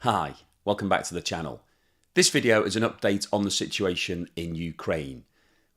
Hi, welcome back to the channel. This video is an update on the situation in Ukraine.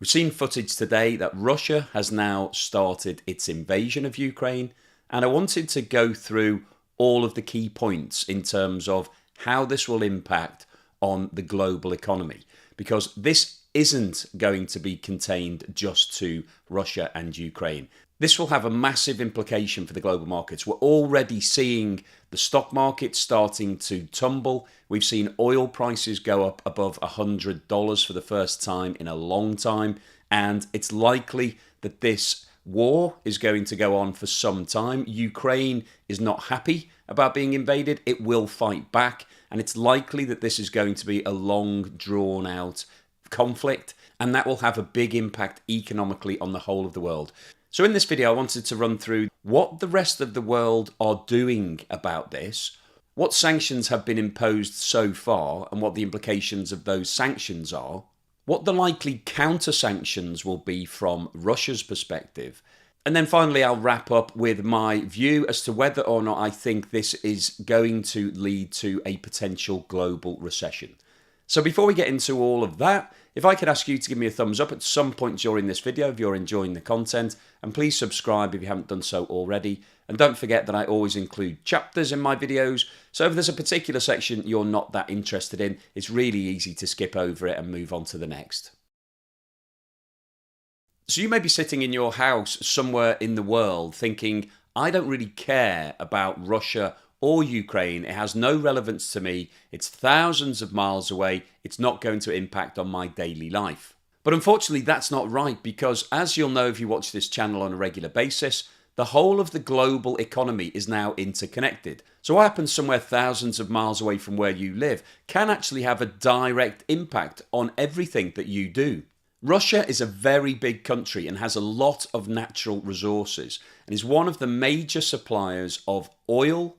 We've seen footage today that Russia has now started its invasion of Ukraine, and I wanted to go through all of the key points in terms of how this will impact on the global economy, because this isn't going to be contained just to Russia and Ukraine. This will have a massive implication for the global markets. We're already seeing the stock market starting to tumble. We've seen oil prices go up above $100 for the first time in a long time, and it's likely that this war is going to go on for some time. Ukraine is not happy about being invaded. It will fight back, and it's likely that this is going to be a long, drawn-out conflict, and that will have a big impact economically on the whole of the world. So in this video, I wanted to run through what the rest of the world are doing about this, what sanctions have been imposed so far and what the implications of those sanctions are, what the likely counter-sanctions will be from Russia's perspective, and then finally I'll wrap up with my view as to whether or not I think this is going to lead to a potential global recession. So before we get into all of that, if I could ask you to give me a thumbs up at some point during this video if you're enjoying the content, and please subscribe if you haven't done so already. And don't forget that I always include chapters in my videos, so if there's a particular section you're not that interested in, it's really easy to skip over it and move on to the next. So you may be sitting in your house somewhere in the world thinking, I don't really care about Russia or Ukraine, it has no relevance to me, it's thousands of miles away, it's not going to impact on my daily life. But unfortunately that's not right, because as you'll know if you watch this channel on a regular basis, the whole of the global economy is now interconnected. So what happens somewhere thousands of miles away from where you live can actually have a direct impact on everything that you do. Russia is a very big country and has a lot of natural resources and is one of the major suppliers of oil,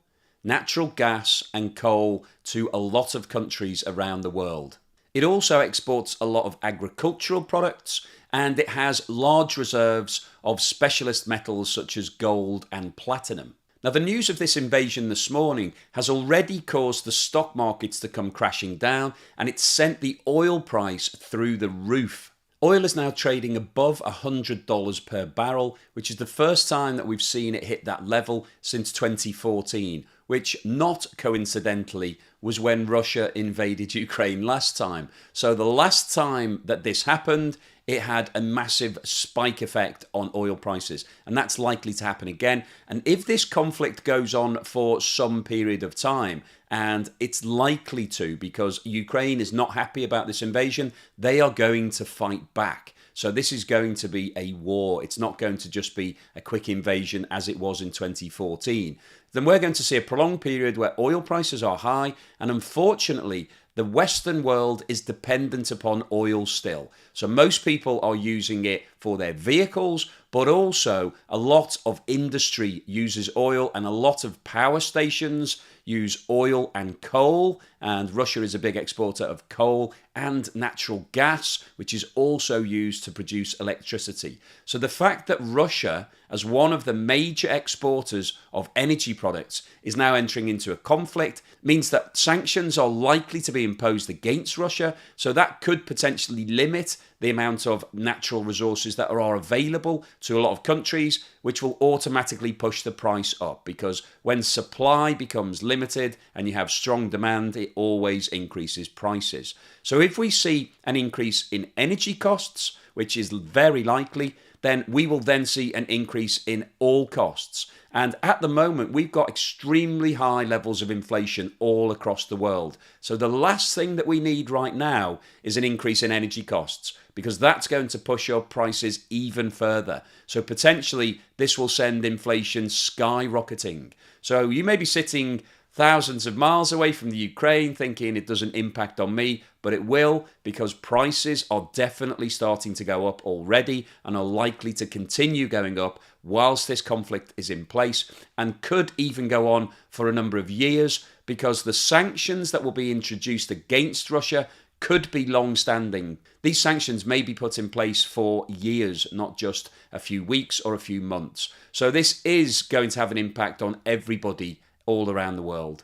natural gas and coal to a lot of countries around the world. It also exports a lot of agricultural products, and it has large reserves of specialist metals such as gold and platinum. Now, the news of this invasion this morning has already caused the stock markets to come crashing down, and it's sent the oil price through the roof. Oil is now trading above $100 per barrel, which is the first time that we've seen it hit that level since 2014, which not coincidentally was when Russia invaded Ukraine last time. So the last time that this happened, it had a massive spike effect on oil prices, and that's likely to happen again. And if this conflict goes on for some period of time, and it's likely to, because Ukraine is not happy about this invasion, they are going to fight back. So this is going to be a war. It's not going to just be a quick invasion as it was in 2014. Then we're going to see a prolonged period where oil prices are high, and unfortunately the Western world is dependent upon oil still. So most people are using it for their vehicles, but also a lot of industry uses oil, and a lot of power stations use oil and coal, and Russia is a big exporter of coal and natural gas, which is also used to produce electricity. So the fact that Russia, as one of the major exporters of energy products, is now entering into a conflict means that sanctions are likely to be imposed against Russia, so that could potentially limit the amount of natural resources that are available to a lot of countries, which will automatically push the price up, because when supply becomes limited and you have strong demand, it always increases prices. So if we see an increase in energy costs, which is very likely, then we will then see an increase in all costs. And at the moment, we've got extremely high levels of inflation all across the world. So the last thing that we need right now is an increase in energy costs, because that's going to push up prices even further. So potentially this will send inflation skyrocketing. So you may be sitting thousands of miles away from the Ukraine thinking it doesn't impact on me, but it will, because prices are definitely starting to go up already and are likely to continue going up whilst this conflict is in place, and could even go on for a number of years, because the sanctions that will be introduced against Russia could be long-standing. These sanctions may be put in place for years, not just a few weeks or a few months. So this is going to have an impact on everybody all around the world.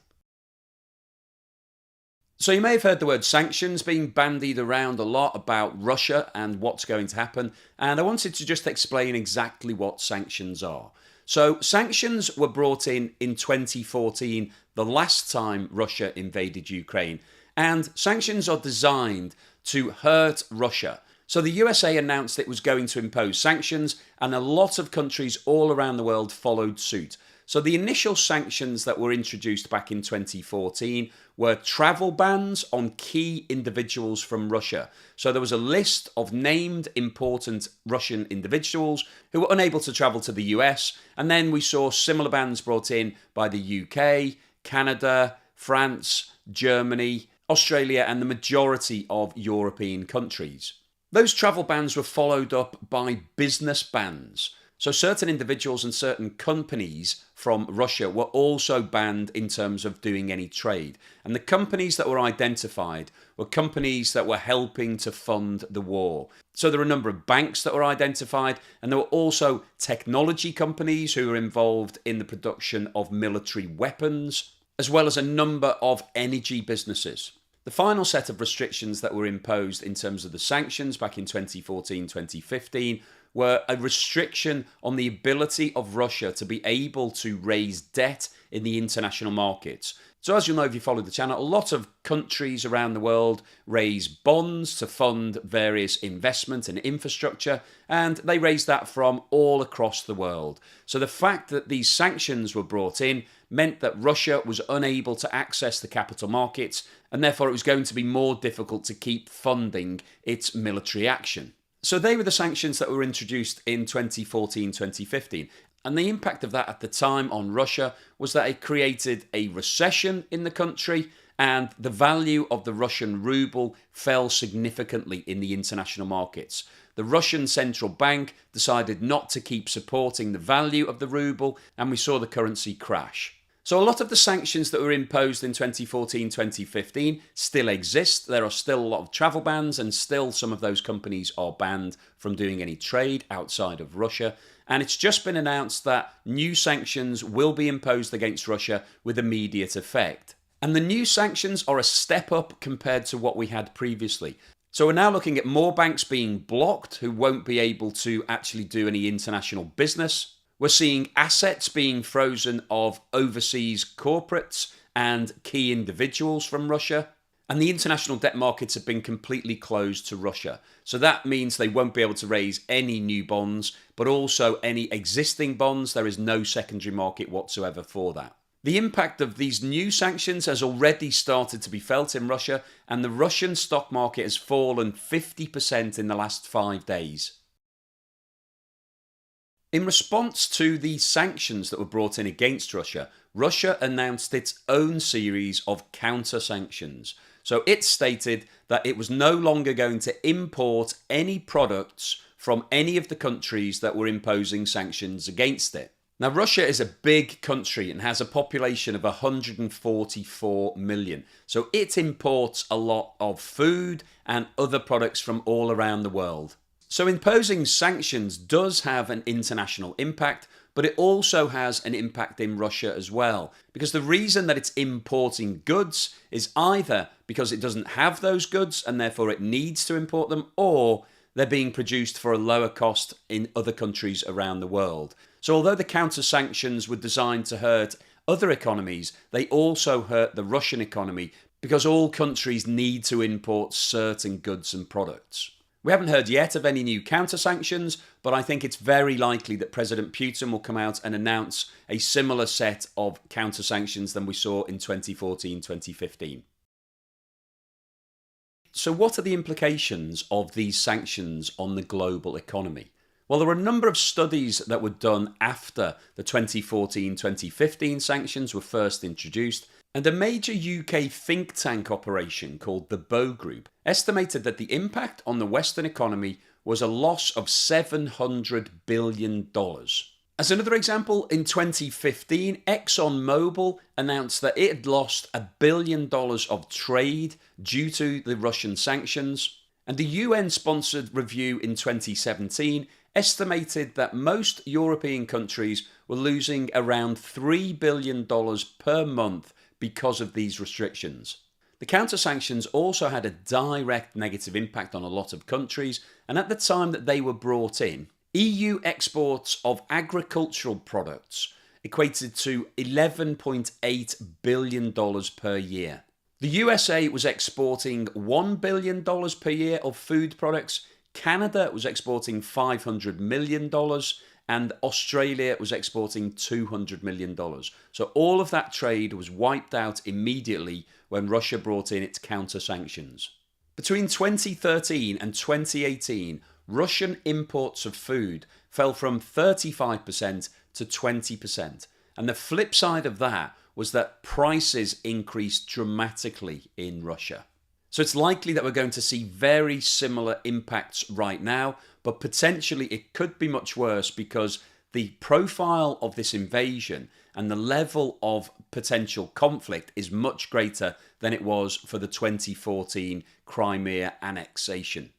So you may have heard the word sanctions being bandied around a lot about Russia and what's going to happen, and I wanted to just explain exactly what sanctions are. So sanctions were brought in 2014, the last time Russia invaded Ukraine, and sanctions are designed to hurt Russia. So the USA announced it was going to impose sanctions, and a lot of countries all around the world followed suit. So the initial sanctions that were introduced back in 2014 were travel bans on key individuals from Russia. So there was a list of named important Russian individuals who were unable to travel to the US, and then we saw similar bans brought in by the UK, Canada, France, Germany, Australia, and the majority of European countries. Those travel bans were followed up by business bans. So certain individuals and certain companies from Russia were also banned in terms of doing any trade. And the companies that were identified were companies that were helping to fund the war. So there were a number of banks that were identified, and there were also technology companies who were involved in the production of military weapons, as well as a number of energy businesses. The final set of restrictions that were imposed in terms of the sanctions back in 2014-2015 were a restriction on the ability of Russia to be able to raise debt in the international markets. So as you'll know if you follow the channel, a lot of countries around the world raise bonds to fund various investment and infrastructure, and they raise that from all across the world. So the fact that these sanctions were brought in meant that Russia was unable to access the capital markets, and therefore it was going to be more difficult to keep funding its military action. So they were the sanctions that were introduced in 2014-2015. And the impact of that at the time on Russia was that it created a recession in the country, and the value of the Russian ruble fell significantly in the international markets. The Russian central bank decided not to keep supporting the value of the ruble, and we saw the currency crash. So a lot of the sanctions that were imposed in 2014-2015 still exist. There are still a lot of travel bans, and still some of those companies are banned from doing any trade outside of Russia. And it's just been announced that new sanctions will be imposed against Russia with immediate effect. And the new sanctions are a step up compared to what we had previously. So we're now looking at more banks being blocked who won't be able to actually do any international business. We're seeing assets being frozen of overseas corporates and key individuals from Russia. And the international debt markets have been completely closed to Russia. So that means they won't be able to raise any new bonds, but also any existing bonds. There is no secondary market whatsoever for that. The impact of these new sanctions has already started to be felt in Russia, and the Russian stock market has fallen 50% in the last 5 days. In response to the sanctions that were brought in against Russia, Russia announced its own series of counter-sanctions. So it stated that it was no longer going to import any products from any of the countries that were imposing sanctions against it. Now, Russia is a big country and has a population of 144 million. So it imports a lot of food and other products from all around the world. So imposing sanctions does have an international impact, but it also has an impact in Russia as well. Because the reason that it's importing goods is either because it doesn't have those goods and therefore it needs to import them, or they're being produced for a lower cost in other countries around the world. So although the counter-sanctions were designed to hurt other economies, they also hurt the Russian economy because all countries need to import certain goods and products. We haven't heard yet of any new counter-sanctions, but I think it's very likely that President Putin will come out and announce a similar set of counter-sanctions than we saw in 2014-2015. So what are the implications of these sanctions on the global economy? Well, there were a number of studies that were done after the 2014-2015 sanctions were first introduced, and a major UK think tank operation called the Bow Group estimated that the impact on the Western economy was a loss of $700 billion. As another example, in 2015, ExxonMobil announced that it had lost $1 billion of trade due to the Russian sanctions, and the UN-sponsored review in 2017 estimated that most European countries were losing around $3 billion per month because of these restrictions. The counter-sanctions also had a direct negative impact on a lot of countries, and at the time that they were brought in, EU exports of agricultural products equated to $11.8 billion per year. The USA was exporting $1 billion per year of food products, Canada was exporting $500 million, and Australia was exporting $200 million. So all of that trade was wiped out immediately when Russia brought in its counter-sanctions. Between 2013 and 2018, Russian imports of food fell from 35% to 20%. And the flip side of that was that prices increased dramatically in Russia. So it's likely that we're going to see very similar impacts right now, but potentially it could be much worse because the profile of this invasion and the level of potential conflict is much greater than it was for the 2014 Crimea annexation.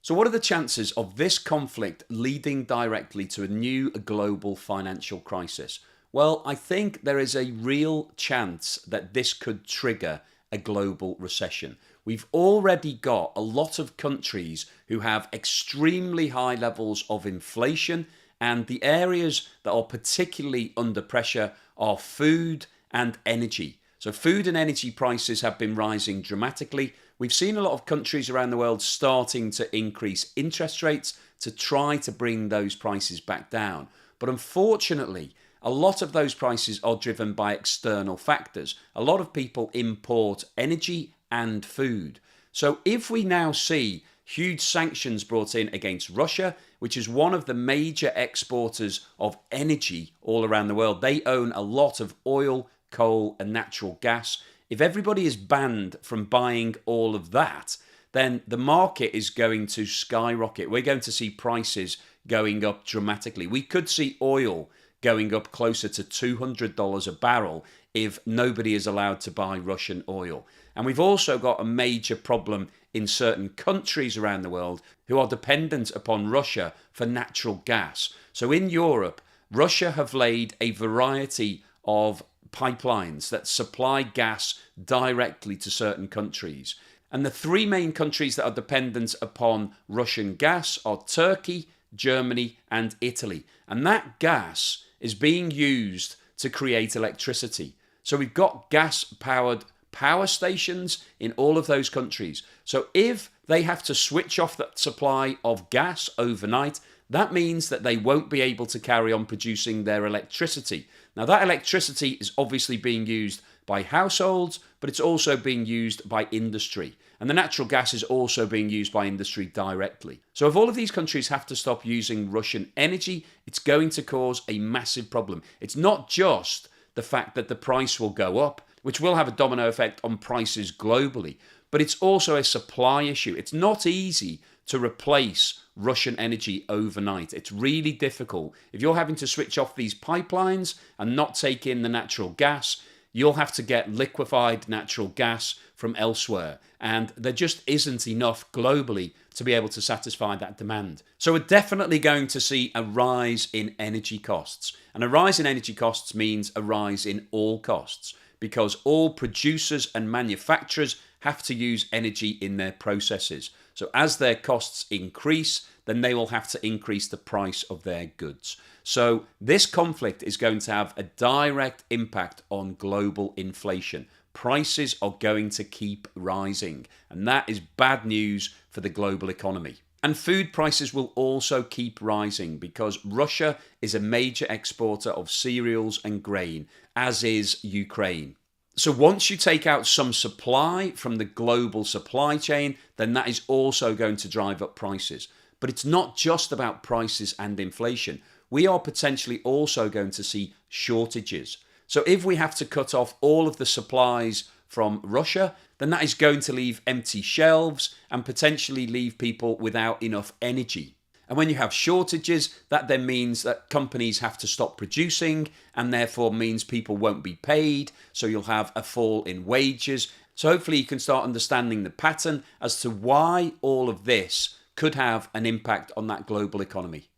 So what are the chances of this conflict leading directly to a new global financial crisis? Well, I think there is a real chance that this could trigger a global recession. We've already got a lot of countries who have extremely high levels of inflation, and the areas that are particularly under pressure are food and energy. So food and energy prices have been rising dramatically. We've seen a lot of countries around the world starting to increase interest rates to try to bring those prices back down. But unfortunately, a lot of those prices are driven by external factors. A lot of people import energy and food. So if we now see huge sanctions brought in against Russia, which is one of the major exporters of energy all around the world, they own a lot of oil, coal and natural gas. If everybody is banned from buying all of that, then the market is going to skyrocket. We're going to see prices going up dramatically. We could see oil going up closer to $200 a barrel if nobody is allowed to buy Russian oil. And we've also got a major problem in certain countries around the world who are dependent upon Russia for natural gas. So in Europe, Russia have laid a variety of pipelines that supply gas directly to certain countries. And the three main countries that are dependent upon Russian gas are Turkey, Germany and Italy. And that gas is being used to create electricity. So we've got gas-powered power stations in all of those countries. So if they have to switch off that supply of gas overnight, that means that they won't be able to carry on producing their electricity. Now that electricity is obviously being used by households, but it's also being used by industry. And the natural gas is also being used by industry directly. So if all of these countries have to stop using Russian energy, it's going to cause a massive problem. It's not just the fact that the price will go up, which will have a domino effect on prices globally, but it's also a supply issue. It's not easy to replace Russian energy overnight. It's really difficult. If you're having to switch off these pipelines and not take in the natural gas, you'll have to get liquefied natural gas from elsewhere. And there just isn't enough globally to be able to satisfy that demand. So we're definitely going to see a rise in energy costs. And a rise in energy costs means a rise in all costs, because all producers and manufacturers have to use energy in their processes. So as their costs increase, then they will have to increase the price of their goods. So this conflict is going to have a direct impact on global inflation. Prices are going to keep rising, and that is bad news for the global economy. And food prices will also keep rising because Russia is a major exporter of cereals and grain, as is Ukraine. So once you take out some supply from the global supply chain, then that is also going to drive up prices. But it's not just about prices and inflation. We are potentially also going to see shortages. So if we have to cut off all of the supplies from Russia, then that is going to leave empty shelves and potentially leave people without enough energy. And when you have shortages, that then means that companies have to stop producing, and therefore means people won't be paid. So you'll have a fall in wages. So hopefully you can start understanding the pattern as to why all of this could have an impact on that global economy.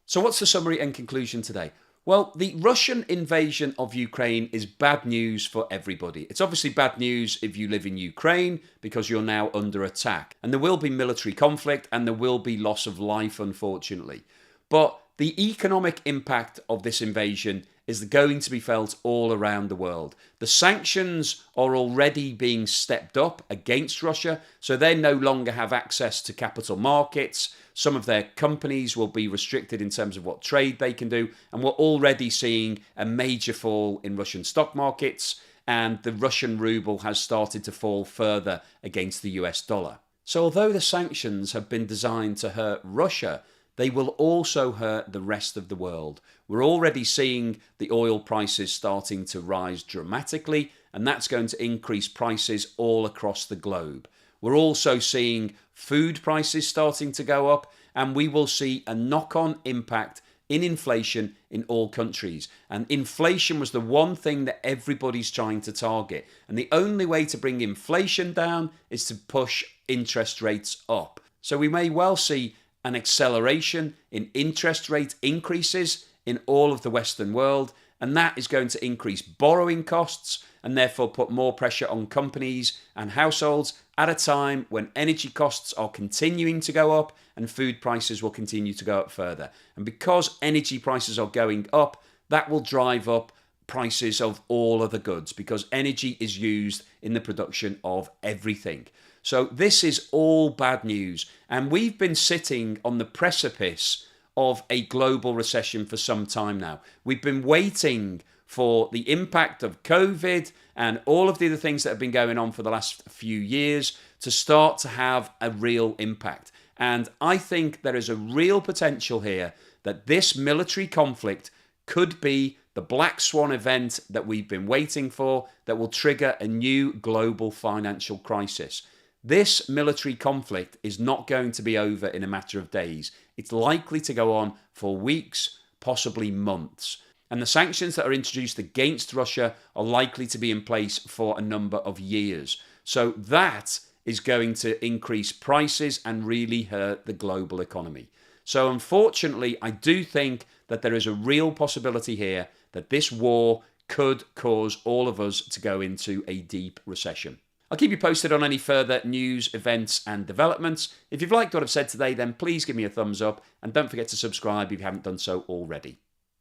So what's the summary and conclusion today? Well, the Russian invasion of Ukraine is bad news for everybody. It's obviously bad news if you live in Ukraine because you're now under attack. And there will be military conflict and there will be loss of life, unfortunately. But the economic impact of this invasion is going to be felt all around the world. The sanctions are already being stepped up against Russia, so they no longer have access to capital markets. Some of their companies will be restricted in terms of what trade they can do, and we're already seeing a major fall in Russian stock markets, and the Russian ruble has started to fall further against the US dollar. So although the sanctions have been designed to hurt Russia, they will also hurt the rest of the world. We're already seeing the oil prices starting to rise dramatically, and that's going to increase prices all across the globe. We're also seeing food prices starting to go up, and we will see a knock-on impact in inflation in all countries. And inflation was the one thing that everybody's trying to target. And the only way to bring inflation down is to push interest rates up. So we may well see an acceleration in interest rate increases in all of the Western world, and that is going to increase borrowing costs and therefore put more pressure on companies and households at a time when energy costs are continuing to go up and food prices will continue to go up further. And because energy prices are going up, that will drive up prices of all other goods because energy is used in the production of everything. So this is all bad news, and we've been sitting on the precipice of a global recession for some time now. We've been waiting for the impact of COVID and all of the other things that have been going on for the last few years to start to have a real impact. And I think there is a real potential here that this military conflict could be the Black Swan event that we've been waiting for that will trigger a new global financial crisis. This military conflict is not going to be over in a matter of days. It's likely to go on for weeks, possibly months. And the sanctions that are introduced against Russia are likely to be in place for a number of years. So that is going to increase prices and really hurt the global economy. So unfortunately, I do think that there is a real possibility here that this war could cause all of us to go into a deep recession. I'll keep you posted on any further news, events and developments. If you've liked what I've said today, then please give me a thumbs up and don't forget to subscribe if you haven't done so already.